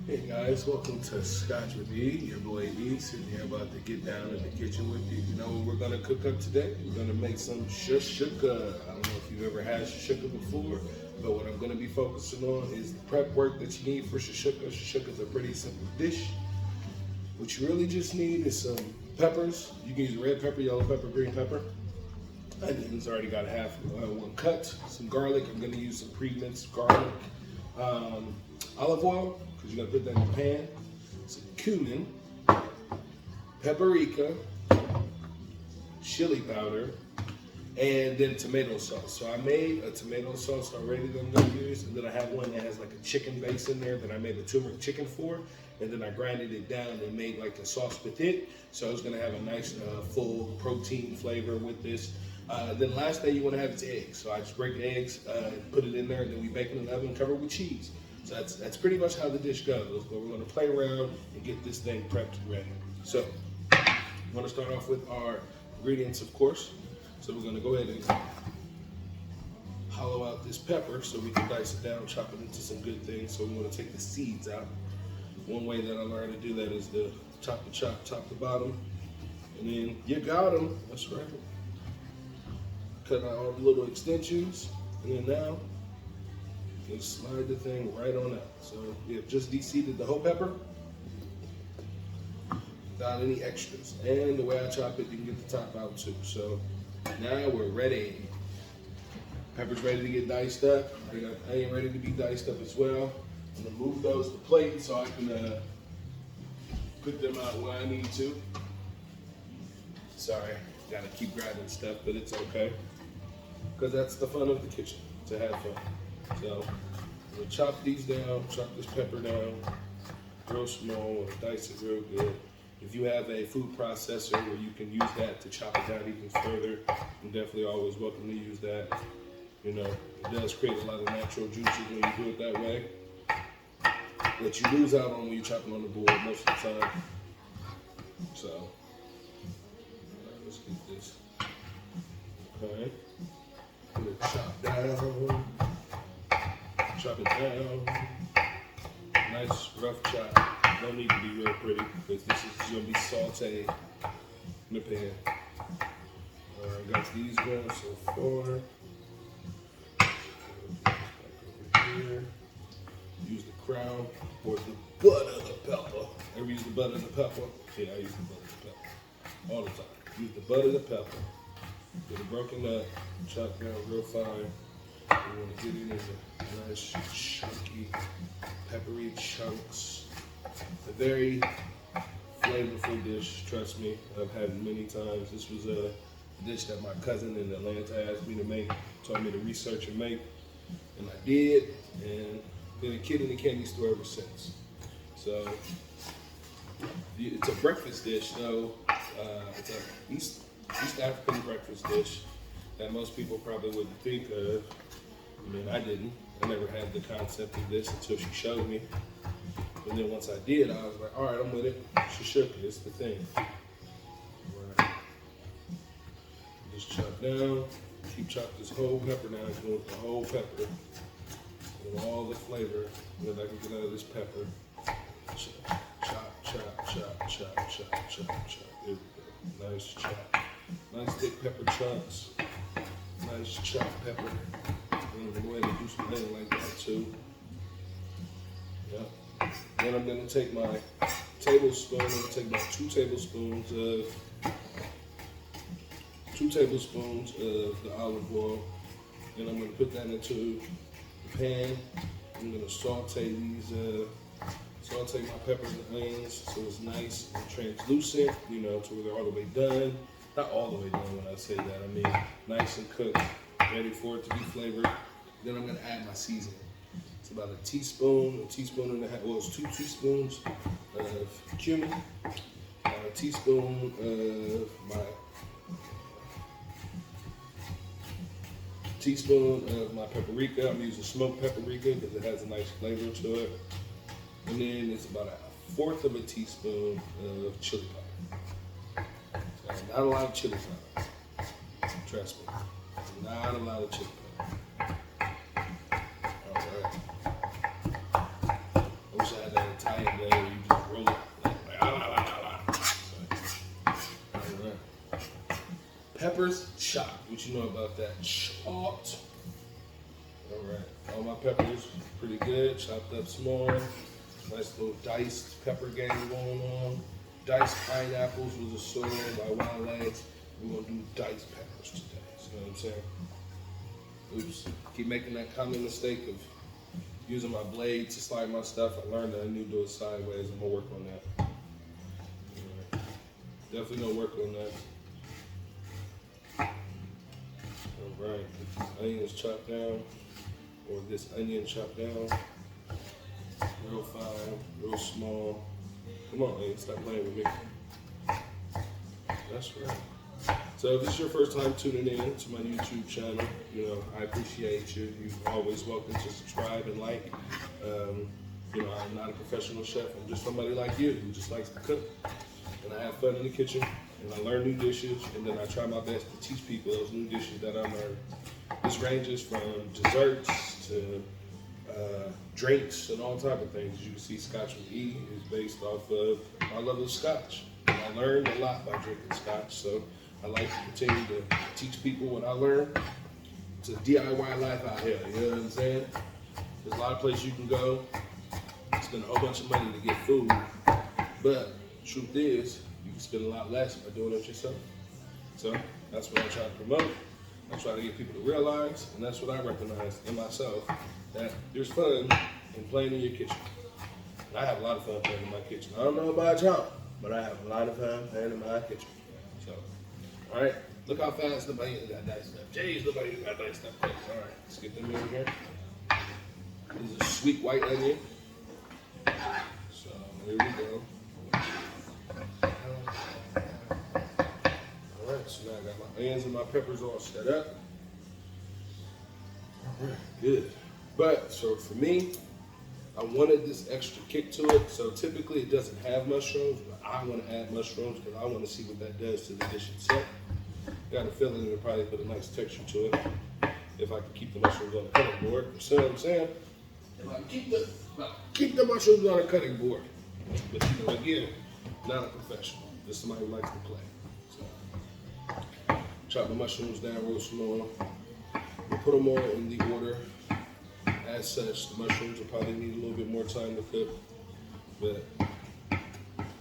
Hey guys, welcome to Scotch with E, your boy E, sitting here about to get down in the kitchen with you. You know what we're gonna cook up today? We're gonna make some shashuka. I don't know if you've ever had shashuka before, but what I'm gonna be focusing on is the prep work that you need for shashuka. Shashuka is a pretty simple dish. What you really just need is some peppers. You can use red pepper, yellow pepper, green pepper. Onions, already got one cut. Some garlic, I'm gonna use some pre-minced garlic. Olive oil, because you're gonna put that in the pan. Some cumin, paprika, chili powder, and then tomato sauce. So I made a tomato sauce already that I'm gonna use, and then I have one that has like a chicken base in there that I made a turmeric chicken for, and then I grinded it down and made like a sauce with it. So it's gonna have a nice full protein flavor with this. Then last thing you wanna have is eggs. So I just break the eggs, put it in there, and then we bake it in the oven, covered with cheese. So that's pretty much how the dish goes, but we're gonna play around and get this thing prepped and ready. So, I'm gonna start off with our ingredients, of course. So we're gonna go ahead and hollow out this pepper so we can dice it down, chop it into some good things. So we wanna take the seeds out. One way that I learned to do that is to chop the bottom, and then you got them, that's right. Cut out all the little extensions, and then now, just slide the thing right on out. So we have just de-seeded the whole pepper without any extras. And the way I chop it, you can get the top out too. So now we're ready. Pepper's ready to get diced up. I got onion ready to be diced up as well. I'm gonna move those to plate so I can put them out where I need to. Sorry, gotta keep grabbing stuff, but it's okay. Because that's the fun of the kitchen, to have fun. So I'm gonna chop these down, chop this pepper down, real small, and dice it real good. If you have a food processor where you can use that to chop it down even further, I'm definitely always welcome to use that. You know, it does create a lot of natural juices when you do it that way, that you lose out on when you're chopping on the board most of the time. So, let's get this. Okay, I'm gonna chop down. Chop it down. Nice rough chop. Don't need to be real pretty because this is gonna be sauteed in the pan. Alright, got these going so far. Back over here. Use the crown or the butt of the pepper. Ever use the butt of the pepper? Yeah, I use the butt of the pepper all the time. Use the butt of the pepper. Get it broken up, chopped down real fine. We want to get it into nice, chunky, peppery chunks. A very flavorful dish, trust me. I've had it many times. This was a dish that my cousin in Atlanta asked me to make, told me to research and make, and I did, and been a kid in the candy store ever since. So, it's a breakfast dish, though. It's a East African breakfast dish that most people probably wouldn't think of. I mean, I didn't. I never had the concept of this until she showed me. And then once I did, I was like, all right, I'm with it. Shashuka, it's the thing. Right. Just chop down. Keep chop this whole pepper down. You want the whole pepper. And all the flavor that I can get out of this pepper. Chop, chop, chop, chop, chop, chop, chop. There we go. Nice chop. Nice thick pepper chunks. Nice chopped pepper. I'm gonna go ahead and do something like that too. Yep. Then I'm gonna take my tablespoon. I'm gonna take about 2 tablespoons of the olive oil. Then I'm gonna put that into the pan. I'm gonna saute my peppers and onions so it's nice and translucent, you know, to where they're all the way done. Not all the way done when I say that, I mean nice and cooked, ready for it to be flavored. Then I'm gonna add my seasoning. It's about a teaspoon and a half, well, it's 2 teaspoons of cumin, a teaspoon of my paprika. I'm using smoked paprika because it has a nice flavor to it. And then it's about 1/4 of a teaspoon of chili powder. So not a lot of chili powder. Trust me. Not a lot of chili powder. Alright. I wish I had that Italian Italian way where you just roll it. Like, ah, la, la, la, la. All right. Peppers chopped. What you know about that? Chopped. All right. All my peppers pretty good. Chopped up small. Nice little diced pepper game going on. Diced pineapples was a song by Wild Legs. We're gonna do diced peppers today. You know what I'm saying? Oops. Keep making that common mistake of using my blade to slide my stuff. I learned that I need to do it sideways. I'm gonna work on that. Right. Definitely gonna work on that. All right. Onions chopped down, or this onion chopped down. Real fine, real small. Come on, onion, stop playing with me. That's right. So if this is your first time tuning in to my YouTube channel, you know, I appreciate you. You're always welcome to subscribe and like. You know, I'm not a professional chef. I'm just somebody like you who just likes to cook. And I have fun in the kitchen, and I learn new dishes, and then I try my best to teach people those new dishes that I learned. This ranges from desserts to drinks and all type of things. As you can see, Scotch with E is based off of my love of Scotch. And I learned a lot by drinking Scotch, so I like to continue to teach people what I learned. It's a DIY life out here, you know what I'm saying? There's a lot of places you can go, spend a whole bunch of money to get food, but truth is, you can spend a lot less by doing it yourself. So that's what I try to promote. I try to get people to realize, and that's what I recognize in myself, that there's fun in playing in your kitchen. And I have a lot of fun playing in my kitchen. I don't know about y'all, but I have a lot of fun playing in my kitchen. So, all right, look how fast the onions got diced up. Jeez, look how you got diced up. All right, let's get them in here. This is a sweet white onion. So here we go. All right, so now I got my onions and my peppers all set up. All right, good. But, so for me, I wanted this extra kick to it. So typically it doesn't have mushrooms, but I want to add mushrooms because I want to see what that does to the dish itself. Got a feeling it'll probably put a nice texture to it if I can keep the mushrooms on the cutting board. You see what I'm saying? If I keep the mushrooms on the cutting board. But you know, again, not a professional. Just somebody who likes to play. So, chop the mushrooms down real small. We'll put them all in the order. As such, the mushrooms will probably need a little bit more time to cook, but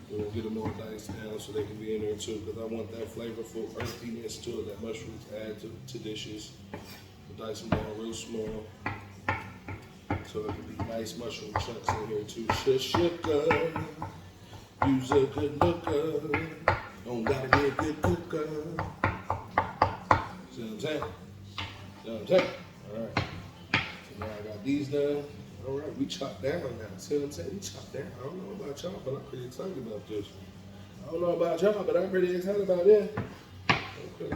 we'll get them all diced down so they can be in there too, because I want that flavorful earthiness to it that mushrooms add to dishes. We'll dice them down real small, so it can be nice mushroom chunks in here too. Shashuka, you's a good looker, don't gotta be a good cooker. See what I'm saying? See what I'm saying? All right. Now I got these done. All right, we chopped down now. See what I'm saying? We chopped down. I don't know about y'all, but I'm pretty excited about this. I don't know about y'all, but I'm pretty excited about it. Okay.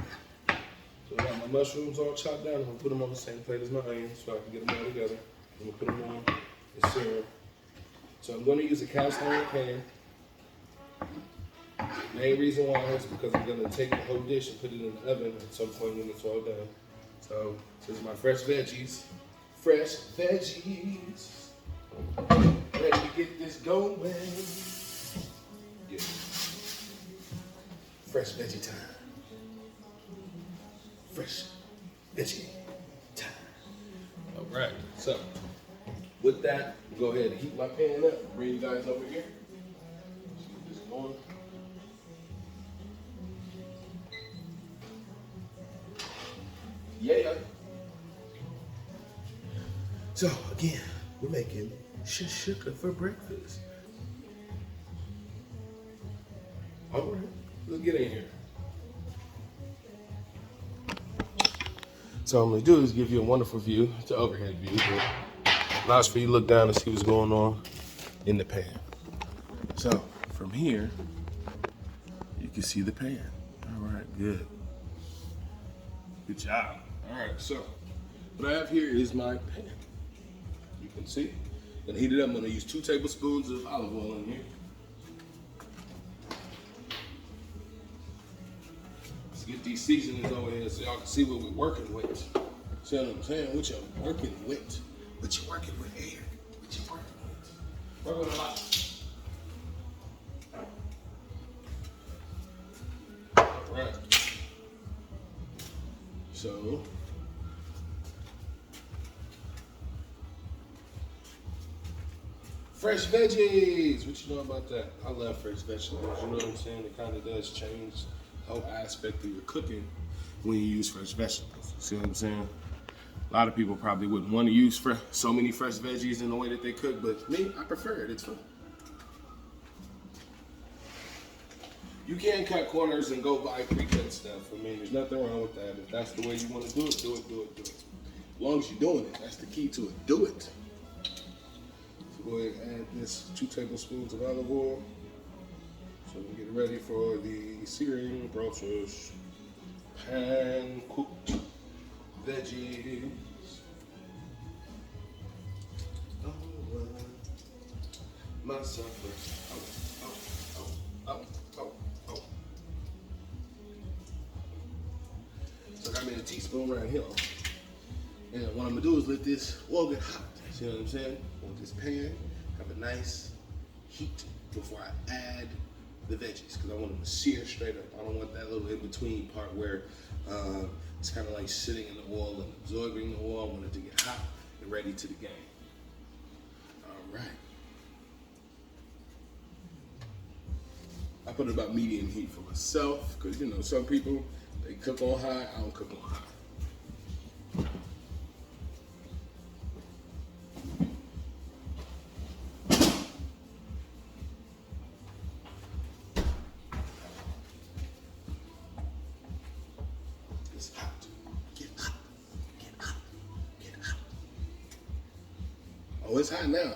So I got my mushrooms all chopped down. I'm gonna put them on the same plate as my onions so I can get them all together. I'm gonna put them on the serum. So I'm gonna use a cast iron pan. Main reason why is because I'm gonna take the whole dish and put it in the oven at some point when it's all done. So this is my fresh veggies. Fresh veggies, ready to get this going. Yeah. Fresh veggie time. Fresh veggie time. All right, so with that, go ahead and heat my pan up. Bring you guys over here. Let's get this going. Yeah. So again, we're making shashuka for breakfast. All right, let's get in here. So what I'm gonna do is give you a wonderful view, it's an overhead view, but allows for you to look down and see what's going on in the pan. So from here, you can see the pan. All right, good. Good job. All right, so what I have here is my pan. You can see. Gonna heat it up. I'm gonna use 2 tablespoons of olive oil in here. Let's get these seasonings over here so y'all can see what we're working with. See what I'm saying? What you're working with. What you working with here? What you working with? Working with a lot. Fresh veggies. What you know about that? I love fresh vegetables. You know what I'm saying? It kind of does change the whole aspect of your cooking when you use fresh vegetables. See what I'm saying? A lot of people probably wouldn't want to use so many fresh veggies in the way that they cook, but me, I prefer it. It's fun. You can cut corners and go buy pre-cut stuff. I mean, there's nothing wrong with that. If that's the way you want to do it, do it, do it, do it. As long as you're doing it, that's the key to it. Do it. So go ahead and add this 2 tablespoons of olive oil. So we get ready for the searing process. Pan cooked veggies. Oh, myself. Oh. So I made a teaspoon right here. And what I'm gonna do is let this oil get hot. See what I'm saying? On this pan, have a nice heat before I add the veggies, because I want them to sear straight up. I don't want that little in-between part where it's kind of like sitting in the oil and absorbing the oil. I want it to get hot and ready to the game. All right. I put it about medium heat for myself, because you know, some people, they cook on high, I don't cook on high. It's hot. Get hot. Get hot. Get hot. Oh, it's hot now.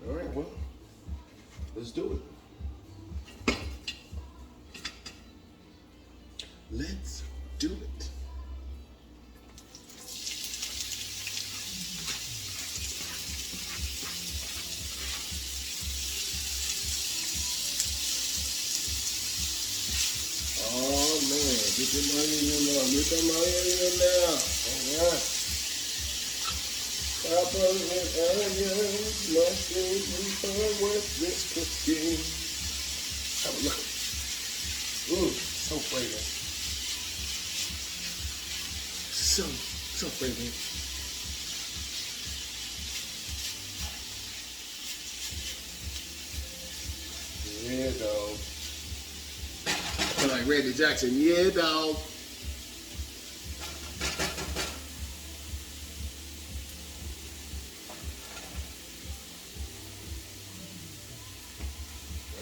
All right, well, let's do it. Let's do it. Oh man, get your money in now. Get your money in now. All right. Peppers and onions, mushrooms and fun with this cooking. Have a look. Ooh, so fragrant. So fragrant. Yeah, dog. I feel like Randy Jackson. Yeah, dog.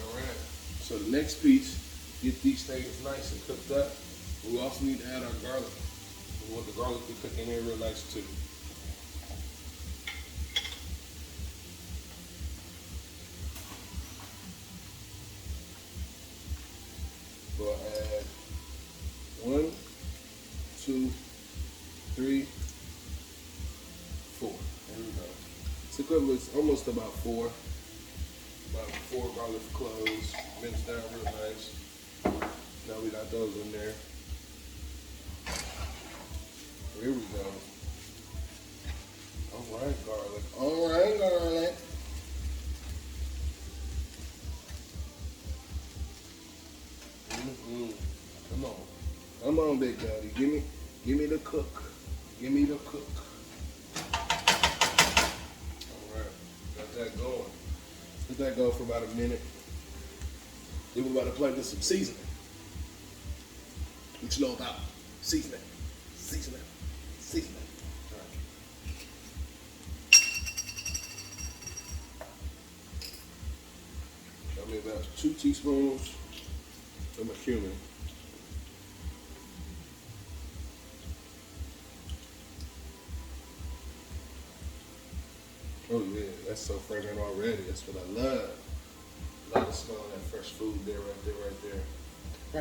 All right. So the next piece, get these things nice and cooked up. We also need to add our garlic. We want the garlic to cook in here real nice too. We'll add 1, 2, 3, 4. There we go. It's equivalent, it's almost about 4. About 4 garlic cloves, minced down real nice. Now we got those in there. Here we go. All right, garlic. All right, garlic. Come on. Come on, Big Daddy. Give me the cook. Give me the cook. All right. Got that going. Let that go for about a minute. Then we're about to play with some seasoning. What you know about seasoning? Seasoning. Seasoning. All right. Got me about 2 teaspoons of my cumin. Oh yeah, that's so fragrant already. That's what I love. Love the smell of that fresh food there, right there, right there.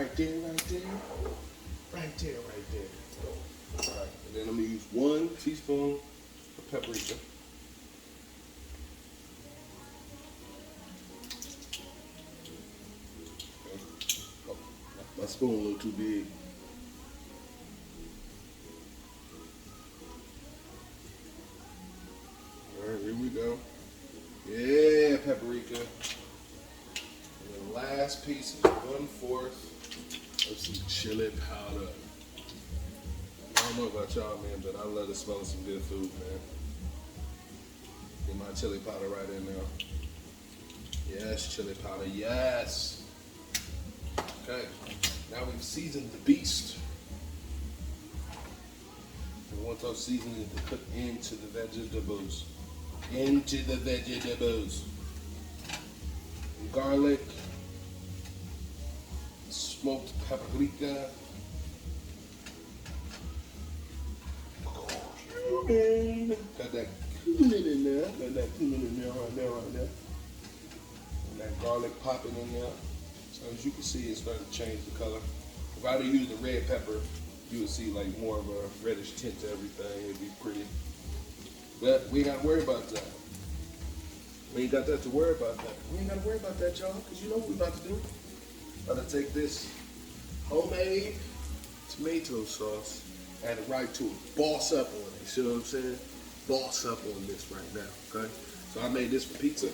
Right there, right there. Right there, right there. All right, and then I'm gonna use 1 teaspoon of paprika. Okay. Oh, my spoon a little too big. All right, here we go. Yeah, paprika. And the last piece is 1/4 of some chili powder. I don't know about y'all, man, but I love the smell of some good food, man. Get my chili powder right in there. Yes, chili powder, yes. Okay, now we've seasoned the beast. We want those seasonings to cook into the vegetables. Into the vegetables. Garlic, smoked paprika, cumin. Got that cumin in there. Got that cumin in there, right there. And that garlic popping in there. So as you can see, it's starting to change the color. If I would use the red pepper, you would see like more of a reddish tint to everything. It'd be pretty. But we ain't got to worry about that. We ain't got that to worry about that. We ain't got to worry about that, y'all, because you know what we about to do. About to take this homemade tomato sauce, add it right to it. Boss up on it. See what I'm saying? Boss up on this right now, okay? So I made this for pizza.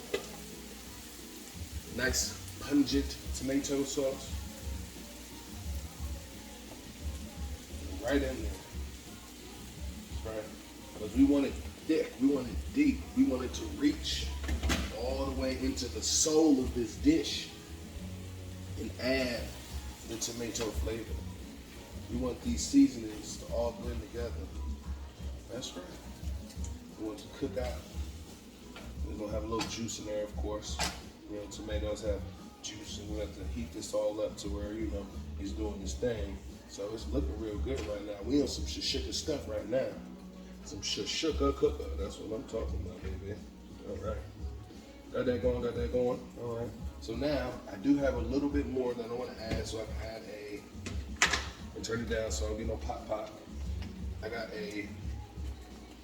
Nice pungent tomato sauce. Right in there. Right? Because we want it thick, we want it deep, we want it to reach all the way into the soul of this dish and add the tomato flavor. We want these seasonings to all blend together. That's right. We want it to cook out. We're gonna have a little juice in there, of course. You know, tomatoes have juice, and we have to heat this all up to where, you know, he's doing his thing. So it's looking real good right now. We on some Shashuka stuff right now. Some Shashuka cooker. That's what I'm talking about, baby. All right. Got that going, got that going. All right. So now I do have a little bit more that I want to add. So I can add and turn it down so I don't get no pot. I got a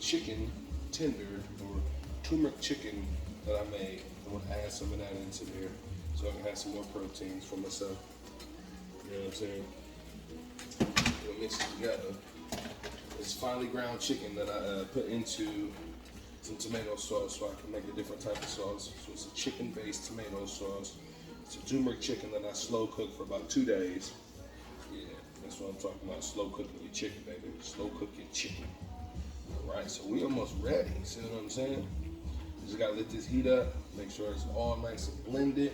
chicken tender or turmeric chicken that I made. I want to add some of that into there so I can have some more proteins for myself. You know what I'm saying? We'll mix it together. It's finely ground chicken that I put into some tomato sauce so I can make a different type of sauce. So it's a chicken-based tomato sauce. It's a turmeric chicken that I slow cooked for about 2 days. Yeah, that's what I'm talking about. Slow cooking your chicken, baby. Slow cook your chicken. All right, so we almost ready. See what I'm saying? Just gotta let this heat up. Make sure it's all nice and blended.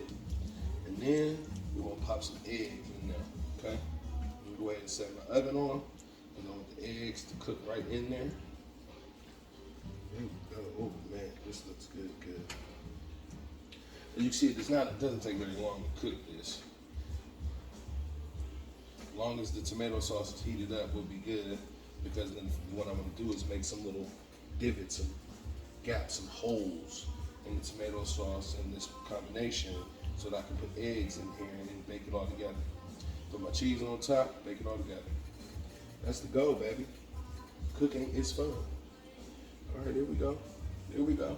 And then we're gonna pop some eggs in there, okay? I'm gonna go ahead and set my oven on. I want the eggs to cook right in there. There we go. Oh man, this looks good. And you see, it doesn't take very long to cook this. As long as the tomato sauce is heated up, will be good. Because then what I'm gonna do is make some little divots, some gaps, some holes in the tomato sauce in this combination, so that I can put eggs in here and then bake it all together. Put my cheese on top, bake it all together. That's the goal, baby. Cooking is fun. All right, here we go. Here we go.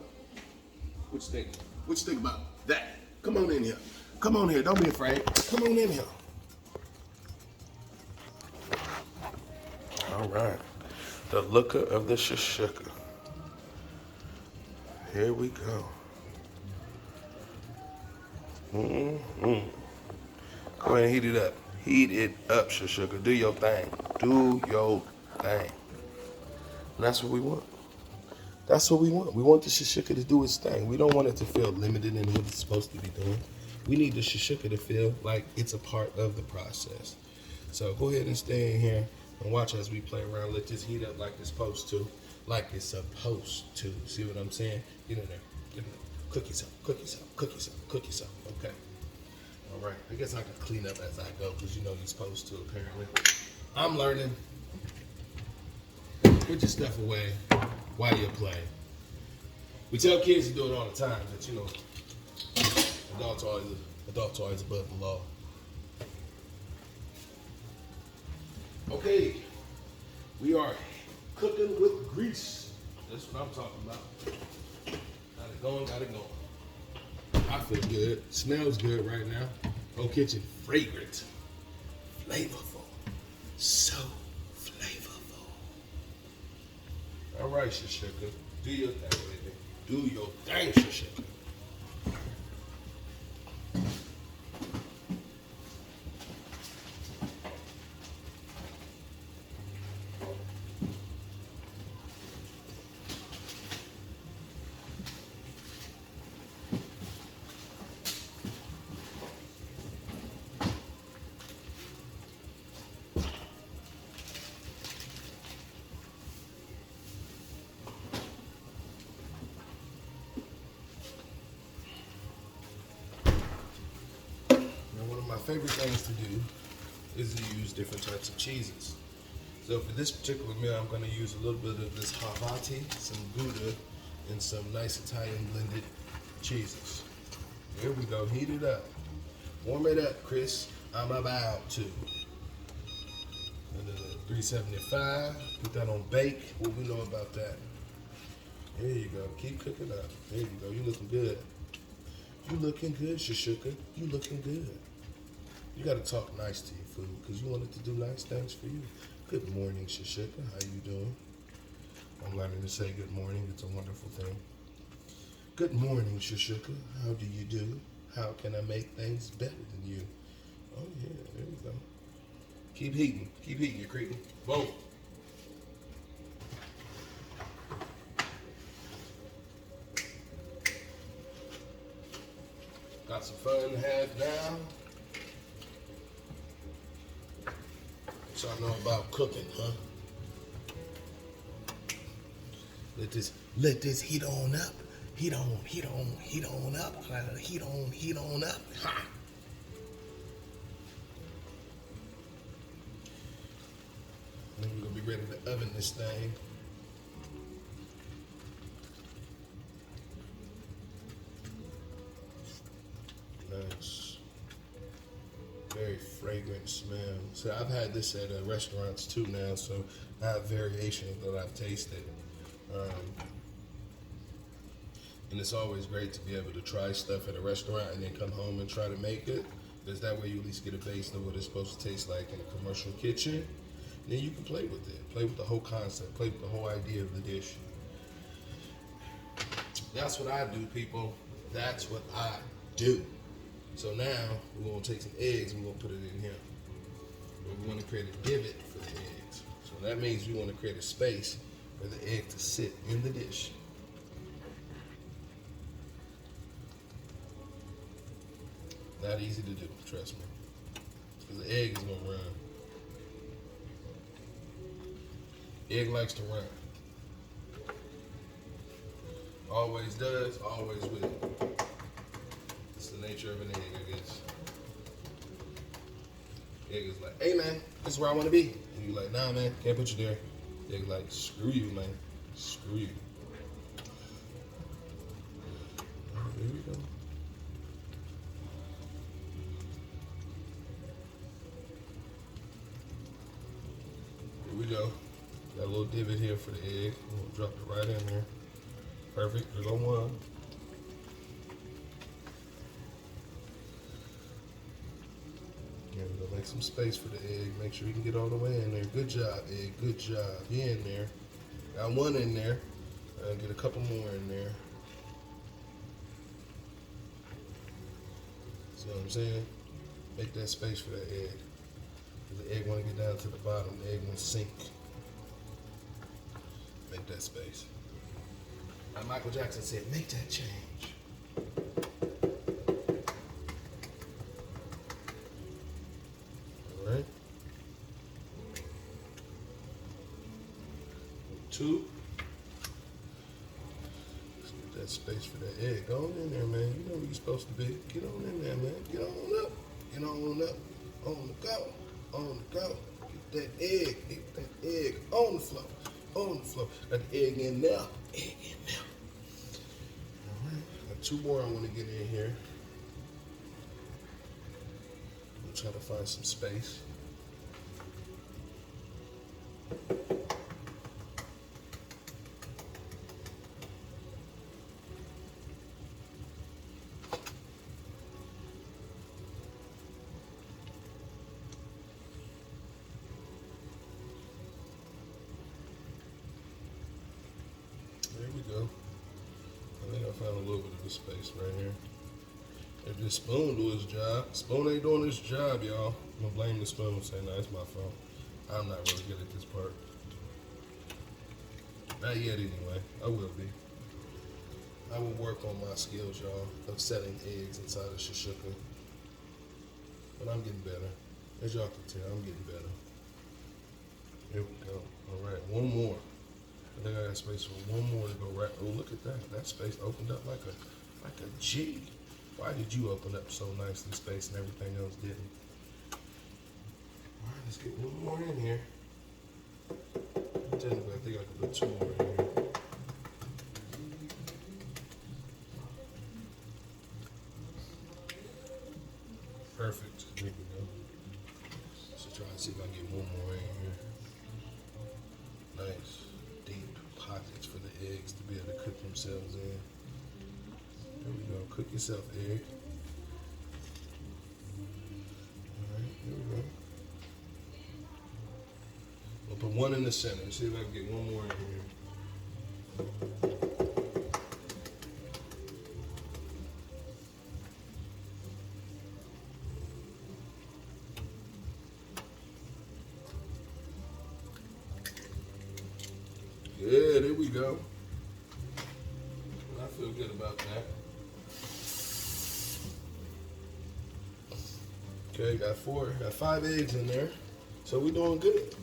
What you think? What you think about that? Come on in here. Come on here. Don't be afraid. Come on in here. All right. The looker of the Shashuka. Here we go. Go ahead and heat it up. Heat it up, Shashuka. Do your thing. Do your thing. And that's what we want. That's what we want. We want the Shashuka to do its thing. We don't want it to feel limited in what it's supposed to be doing. We need the Shashuka to feel like it's a part of the process. So go ahead and stay in here and watch as we play around. Let this heat up like it's supposed to. Like it's supposed to. See what I'm saying? Get in there. Get in there. Cook yourself. Cook yourself. Cook yourself. Cook yourself. Okay. All right. I guess I can clean up as I go because you know you're supposed to, apparently. I'm learning. Put your stuff away while you play. We tell kids to do it all the time, but you know, adults are always above the law. Okay, we are cooking with grease. That's what I'm talking about. Got it going, got it going. I feel good. Smells good right now. Whole kitchen fragrant, flavorful, so flavorful. All right, Shashuka, do your thing, baby. Do your thing, Shashuka. my favorite things to do is to use different types of cheeses. So for this particular meal, I'm going to use a little bit of this Havarti, some Gouda, and some nice Italian blended cheeses. Here we go, heat it up. Warm it up, Chris. I'm about to. 375, put that on bake. What we know about that? There you go, keep cooking up. There you go, you looking good. You looking good, Shashuka. You looking good. You gotta talk nice to your food because you want it to do nice things for you. Good morning, Shashuka. How you doing? I'm learning to say good morning. It's a wonderful thing. Good morning, Shashuka. How do you do? How can I make things better than you? Oh yeah, there you go. Keep heating, you cretin. Boom. Got some fun to have now. What y'all know about cooking, huh? Let this heat on up. Heat on up. Heat on up. Ha! Then we're gonna be ready to oven this thing. Nice. Very fragrant smell. So I've had this at restaurants too now, so I have variations that I've tasted. And it's always great to be able to try stuff at a restaurant and then come home and try to make it. Because that way you at least get a base of what it's supposed to taste like in a commercial kitchen. Then you can play with it. Play with the whole concept. Play with the whole idea of the dish. That's what I do, people. That's what I do. So now we're going to take some eggs and we're going to put it in here. We want to create a divot for the eggs. So that means we want to create a space for the egg to sit in the dish. Not easy to do, trust me. Because the egg is going to run. Egg likes to run. Always does, always will. It's the nature of an egg, I guess. Egg is like, hey man, this is where I want to be. And you're like, nah man, can't put you there. Egg like, screw you man, screw you. Here we go. Here we go. Got a little divot here for the egg. We'll drop it right in there. Perfect. There's on one. Yeah, we're gonna make some space for the egg. Make sure you can get all the way in there. Good job, egg. Good job. He in there. Got one in there. Get a couple more in there. See what I'm saying? Make that space for that egg. The egg want to get down to the bottom. The egg won't sink. Make that space. Like Michael Jackson said, make that change. All right. 2. Let's get that space for that egg. Go on in there, man. You know where you're supposed to be. Get on in there, man. Get on up. Get on up. On the go. On the go. Get that egg. Get that egg on the floor. On the floor. Got the egg in there. Egg in there. All right. Got 2 more I want to get in here. We'll try to find some space. There we go. I think I found a little bit of a space right here. If this spoon do his job, spoon ain't doing his job, y'all. I'm gonna blame the spoon and say, no, it's my fault. I'm not really good at this part. Not yet anyway. I will be. I will work on my skills, y'all, of setting eggs inside of Shashuka. But I'm getting better. As y'all can tell, I'm getting better. Here we go. All right, one more. I think I got space for one more to go right. Oh, look at that. That space opened up like a G. Why did you open up so nicely, space, and everything else didn't? All right, let's get one more in here. Technically, I think I can put two more in here. Perfect. There we go. So try to see if I can get one more in here. Nice, deep pockets for the eggs to be able to cook themselves in. There we go. Cook yourself, egg. All right, there we go. We'll put one in the center. See if I can get one more in here. Yeah, there we go. I feel good about that. Okay, got 5 eggs in there. So we're doing good.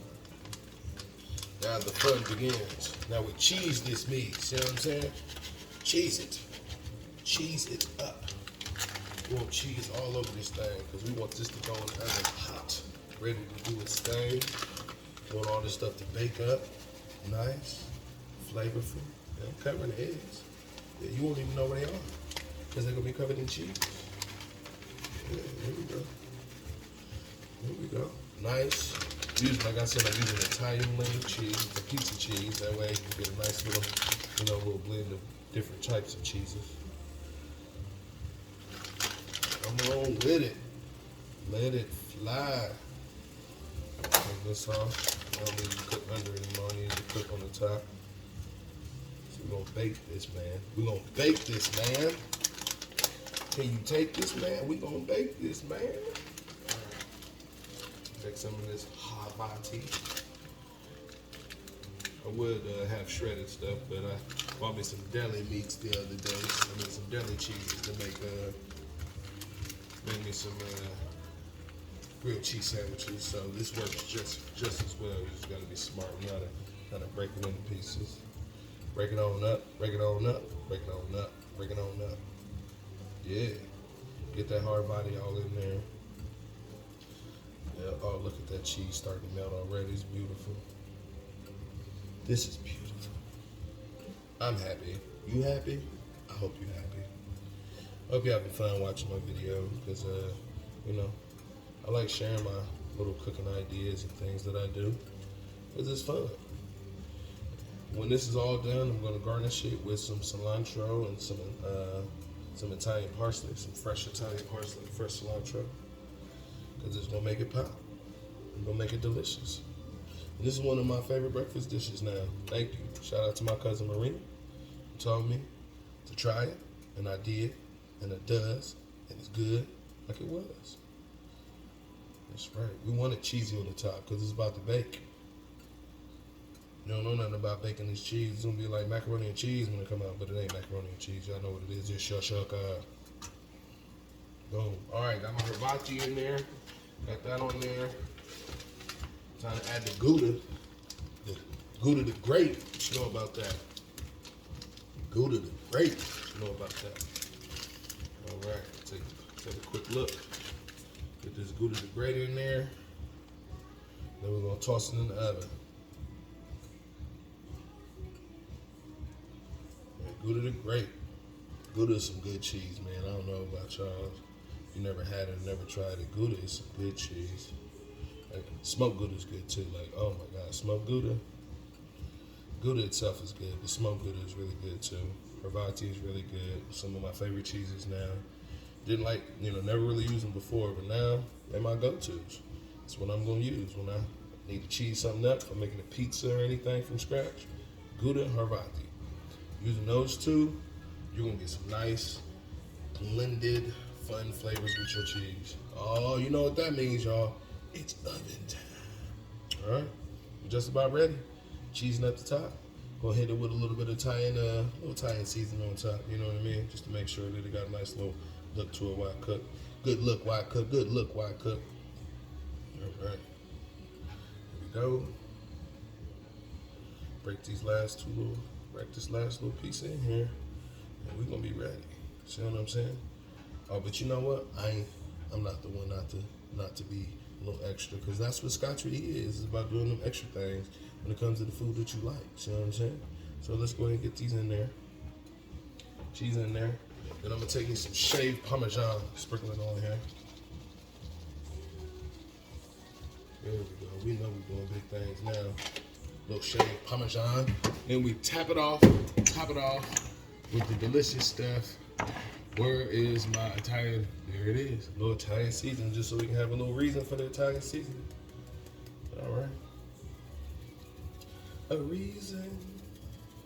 Now the fun begins. Now we cheese this meat. See what I'm saying? Cheese it. Cheese it up. We want cheese all over this thing because we want this to go in the oven hot, ready to do its thing. We want all this stuff to bake up. Nice, flavorful. Yeah, I'm covering the eggs. Yeah, you won't even know where they are because they're going to be covered in cheese. Yeah, there we go. There we go. Nice. Like I said, I'm using Italian lean cheese, the pizza cheese. That way you get a nice little, little blend of different types of cheeses. Come on with it. Let it fly. Take this off. I don't need to cook under anymore. I need to cook on the top. So we're going to bake this, man. We're going to bake this, man. Can you take this, man? We're going to bake this, man. Take some of this habati. I would have shredded stuff, but I bought me some deli meats the other day. I mean, some deli cheeses to make me some grilled cheese sandwiches. So this works just as well. You just gotta be smart. You gotta kind of break it into pieces. Break it on up, break it on up, break it on up, break it on up. Yeah. Get that hard body all in there. Yeah, oh, look at that cheese starting to melt already. It's beautiful. This is beautiful. I'm happy. You happy? I hope you're happy. I hope you're having fun watching my video because, I like sharing my little cooking ideas and things that I do because it's fun. When this is all done, I'm going to garnish it with some cilantro and some Italian parsley, some fresh Italian parsley, fresh cilantro. Because it's going to make it pop. It's going to make it delicious. And this is one of my favorite breakfast dishes now. Thank you. Shout out to my cousin Marina who told me to try it. And I did. And it does. And it's good like it was. That's right. We want it cheesy on the top because it's about to bake. You don't know nothing about baking this cheese. It's going to be like macaroni and cheese when it come out. But it ain't macaroni and cheese. Y'all know what it is. It's Shashuka. Boom. All right, got my hibachi in there. Got that on there. Time to add the Gouda. The Gouda the Great. What you know about that? Gouda the Great. What you know about that? All right, take a quick look. Get this Gouda the Great in there. Then we're going to toss it in the oven. Yeah, Gouda the Great. Gouda is some good cheese, man. I don't know about y'all. You never had it, never tried it. Gouda is some good cheese. Like, smoked Gouda is good too. Like, oh my God, smoked Gouda. Gouda itself is good, but smoked Gouda is really good too. Havarti is really good. Some of my favorite cheeses now. Didn't like, never really used them before, but now they're my go-tos. That's what I'm gonna use when I need to cheese something up. If I'm making a pizza or anything from scratch. Gouda and Havarti. Using those two, you're gonna get some nice blended fun flavors with your cheese. Oh, you know what that means, y'all. It's oven time. All right, we're just about ready. Cheesing up the top. Gonna hit it with a little bit of Italian seasoning on top. You know what I mean? Just to make sure that it got a nice little look to it while I cook. Good look while I cook. Good look while I cook. All right, here we go. Break this last little piece in here, and we're gonna be ready. See what I'm saying? Oh, but you know what? I'm not the one not to be a little extra, because that's what Scotch really is. It's about doing them extra things when it comes to the food that you like. You know what I'm saying? So let's go ahead and get these in there. Cheese in there. Then I'm gonna take me some shaved Parmesan, sprinkle it on here. There we go. We know we're doing big things now. Little shaved Parmesan. Then we top it off with the delicious stuff. Where is my Italian? There it is. A little Italian seasoning, just so we can have a little reason for the Italian seasoning. All right. A reason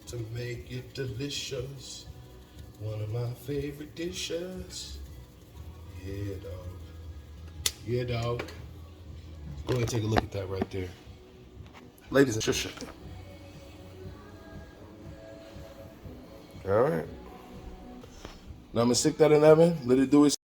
to make it delicious. One of my favorite dishes. Yeah, dog. Yeah, dog. Go ahead and take a look at that right there. Ladies and Shashuka. All right. Now I'm going to stick that in the oven. Let it do its